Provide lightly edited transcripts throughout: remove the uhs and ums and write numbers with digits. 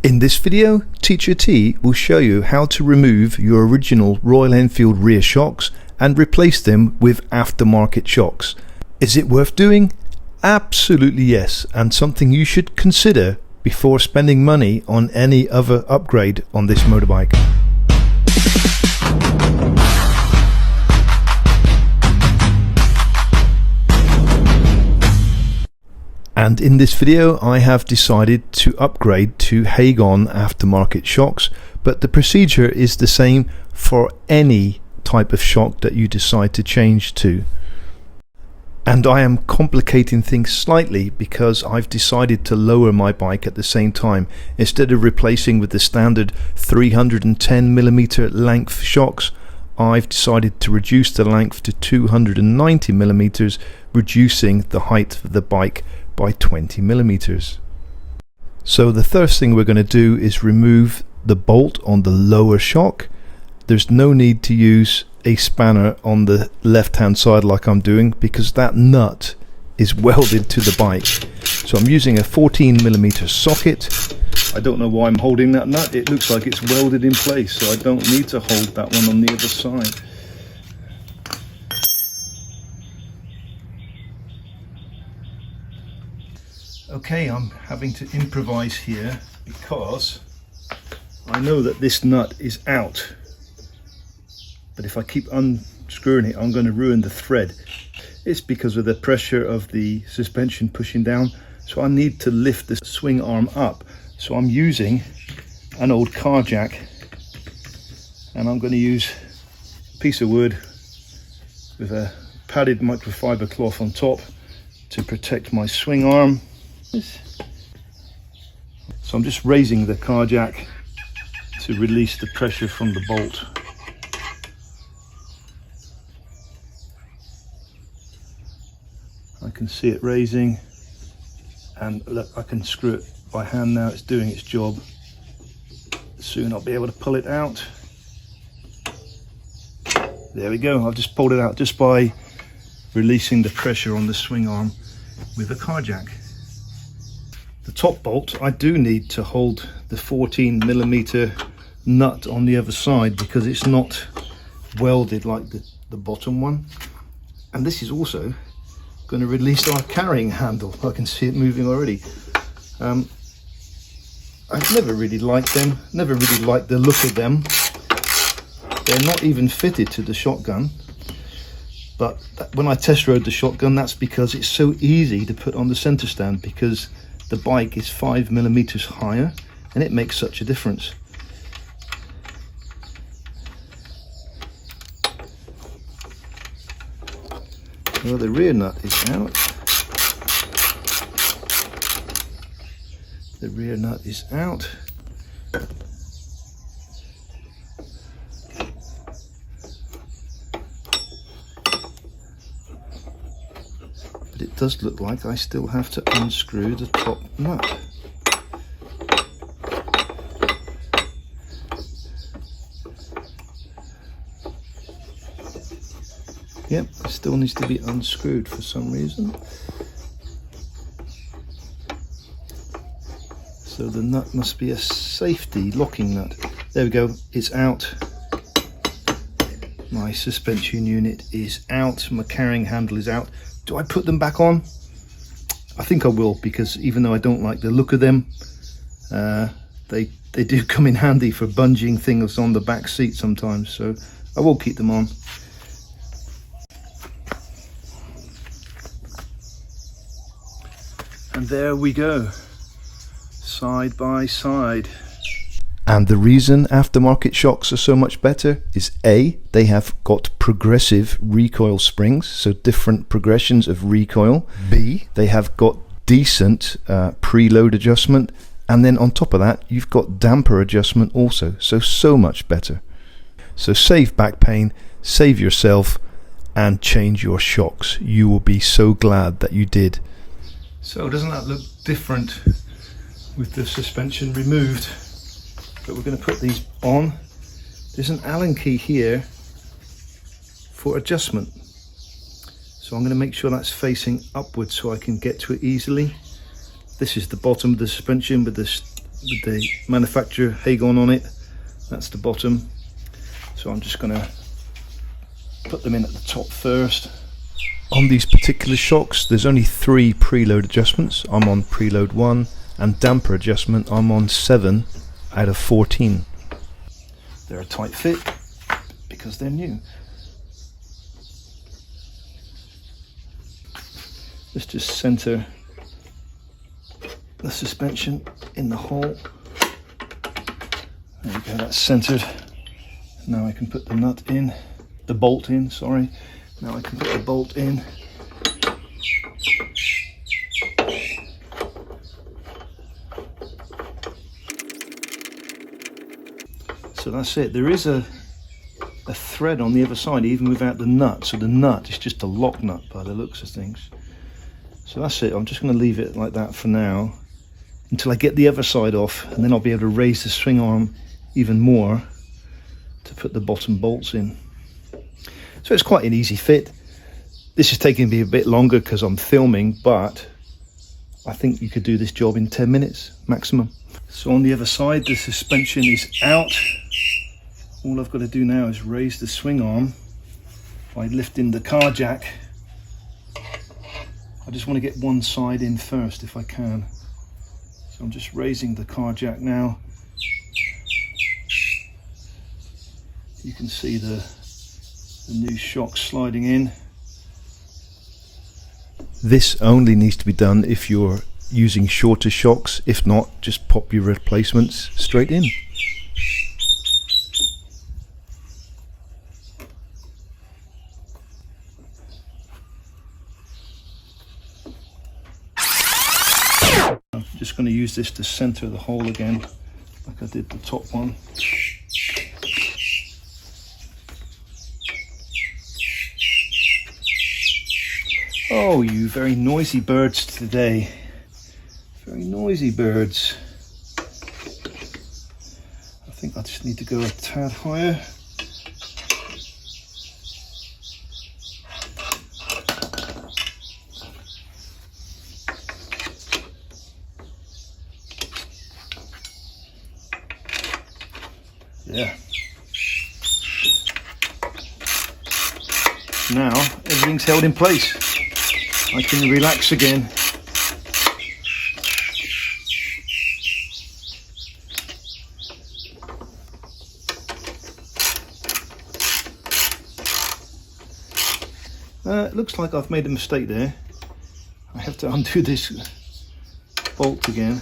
In this video, Teacher T will show you how to remove your original Royal Enfield rear shocks and replace them with aftermarket shocks. Is it worth doing? Absolutely yes, and something you should consider before spending money on any other upgrade on this motorbike. And in this video I have decided to upgrade to Hagon aftermarket shocks, but the procedure is the same for any type of shock that you decide to change to. And I am complicating things slightly because I've decided to lower my bike at the same time. Instead of replacing with the standard 310mm length shocks, I've decided to reduce the length to 290mm, reducing the height of the bike by 20mm. So the first thing we're going to do is remove the bolt on the lower shock. There's no need to use a spanner on the left hand side like I'm doing, because that nut is welded to the bike. So I'm using a 14mm socket. I don't know why I'm holding that nut. It looks like it's welded in place, so I don't need to hold that one on the other side. Okay, I'm having to improvise here because I know that this nut is out, but if I keep unscrewing it I'm going to ruin the thread. It's because of the pressure of the suspension pushing down, so I need to lift the swing arm up. So I'm using an old car jack, and I'm going to use a piece of wood with a padded microfiber cloth on top to protect my swing arm. So I'm just raising the car jack to release the pressure from the bolt. I can see it raising, and look, I can screw it by hand now. It's doing its job. Soon I'll be able to pull it out. There we go. I've just pulled it out just by releasing the pressure on the swing arm with a car jack. The top bolt, I do need to hold the 14mm nut on the other side because it's not welded like the bottom one. And this is also going to release our carrying handle. I can see it moving already. I've never really liked them, never really liked the look of them. They're not even fitted to the shotgun, but when I test rode the shotgun, that's because it's so easy to put on the center stand, because the bike is 5mm higher and it makes such a difference. Well, the rear nut is out. The rear nut is out. But it does look like I still have to unscrew the top nut. Yep, it still needs to be unscrewed for some reason. So the nut must be a safety locking nut. There we go, it's out. My suspension unit is out, my carrying handle is out. Do I put them back on? I think I will, because even though I don't like the look of them, they do come in handy for bunging things on the back seat sometimes, so I will keep them on. And there we go, side by side. And the reason aftermarket shocks are so much better is A, they have got progressive recoil springs, so different progressions of recoil. B, they have got decent preload adjustment, and then on top of that you've got damper adjustment also, so much better. So save back pain, save yourself, and change your shocks. You will be so glad that you did. So doesn't that look different with the suspension removed? But we're going to put these on. There's an Allen key here for adjustment, so I'm going to make sure that's facing upwards so I can get to it easily. This is the bottom of the suspension with the with the manufacturer Hagon on it. That's the bottom. So I'm just going to put them in at the top first. On these particular shocks there's only 3 preload adjustments. I'm on preload 1, and damper adjustment I'm on 7 out of 14. They're a tight fit because they're new. Let's just center the suspension in the hole. There we go, that's centered. Now I can put the nut in, the bolt in, sorry. Now I can put the bolt in. So that's it. There is a thread on the other side even without the nut. So the nut is just a lock nut by the looks of things. So that's it. I'm just going to leave it like that for now until I get the other side off, and then I'll be able to raise the swing arm even more to put the bottom bolts in. So it's quite an easy fit. This is taking me a bit longer because I'm filming, but I think you could do this job in 10 minutes maximum. So on the other side the suspension is out. All I've got to do now is raise the swing arm by lifting the car jack. I just want to get one side in first if I can. So I'm just raising the car jack now. You can see the new shocks sliding in. This only needs to be done if you're using shorter shocks. If not, just pop your replacements straight in. I'm just going to use this to center the hole again, like I did the top one. Oh, you very noisy birds today. Very noisy birds. I think I just need to go a tad higher. Yeah. Now everything's held in place. I can relax again. It looks like I've made a mistake there. I have to undo this bolt again.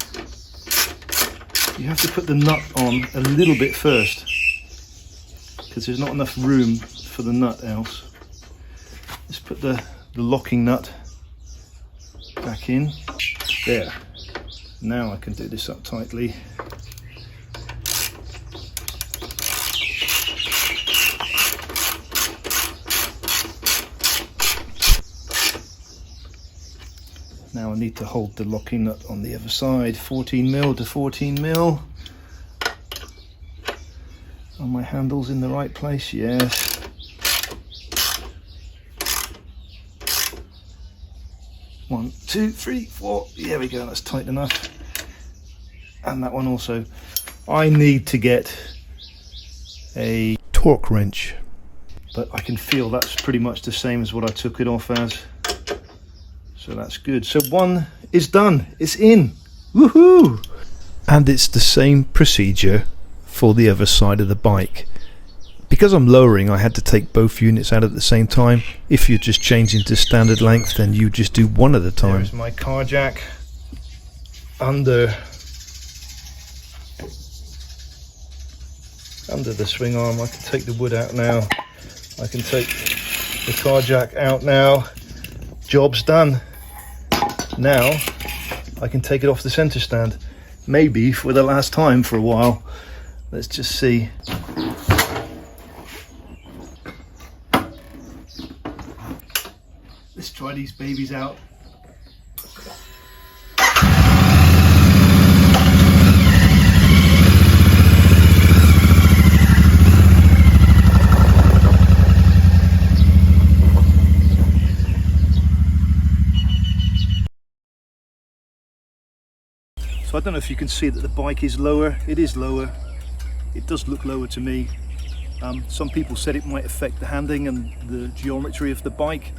You have to put the nut on a little bit first because there's not enough room for the nut else. Let's put the locking nut back in. There. Now I can do this up tightly. Now I need to hold the locking nut on the other side, 14mm to 14mm. Are my handles in the right place? Yes. One, two, three, four. There we go, that's tight enough. And that one also. I need to get a torque wrench, but I can feel that's pretty much the same as what I took it off as. So that's good. So one is done. It's in. Woohoo! And it's the same procedure for the other side of the bike. Because I'm lowering, I had to take both units out at the same time. If you're just changing to standard length, then you just do one at a time. There's my car jack under the swing arm. I can take the wood out now. I can take the car jack out now. Job's done. Now I can take it off the center stand, maybe for the last time for a while. Let's just see. Let's try these babies out. So I don't know if you can see that the bike is lower. It is lower. It does look lower to me. Some people said it might affect the handling and the geometry of the bike.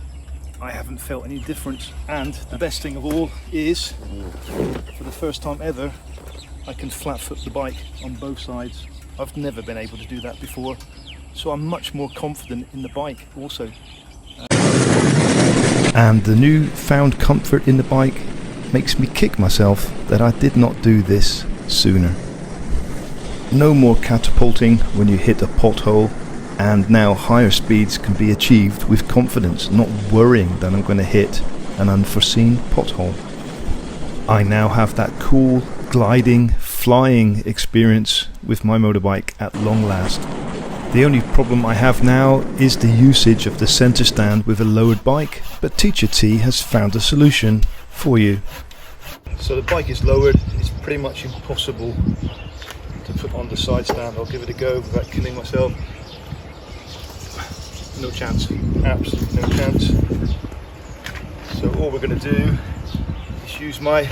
I haven't felt any difference, and the best thing of all is, for the first time ever, I can flat foot the bike on both sides. I've never been able to do that before, so I'm much more confident in the bike also. And the new found comfort in the bike makes me kick myself that I did not do this sooner. No more catapulting when you hit a pothole, and now higher speeds can be achieved with confidence, not worrying that I'm going to hit an unforeseen pothole. I now have that cool, gliding, flying experience with my motorbike at long last. The only problem I have now is the usage of the center stand with a lowered bike, but Teacher T has found a solution for you. So the bike is lowered. It's pretty much impossible to put on the side stand. I'll give it a go without killing myself. No chance, absolutely no chance. So all we're going to do is use my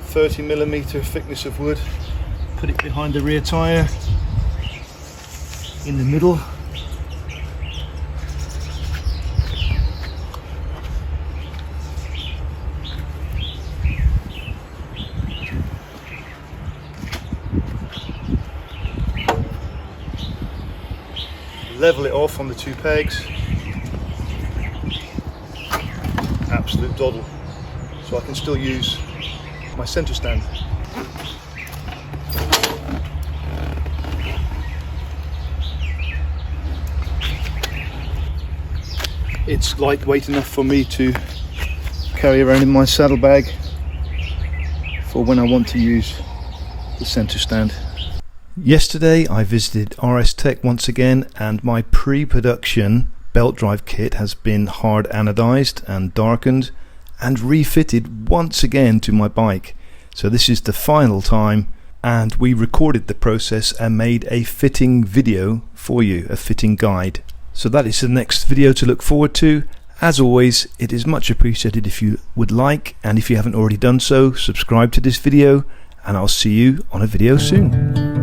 30mm thickness of wood, put it behind the rear tyre, in the middle, level it off on the two pegs. Absolute doddle. So I can still use my centre stand. It's lightweight enough for me to carry around in my saddlebag for when I want to use the centre stand. Yesterday I visited RS Tech once again, and my pre-production belt drive kit has been hard anodized and darkened and refitted once again to my bike. So this is the final time, and we recorded the process and made a fitting video for you, a fitting guide. So that is the next video to look forward to. As always, it is much appreciated if you would like, and if you haven't already done so, subscribe to this video, and I'll see you on a video soon.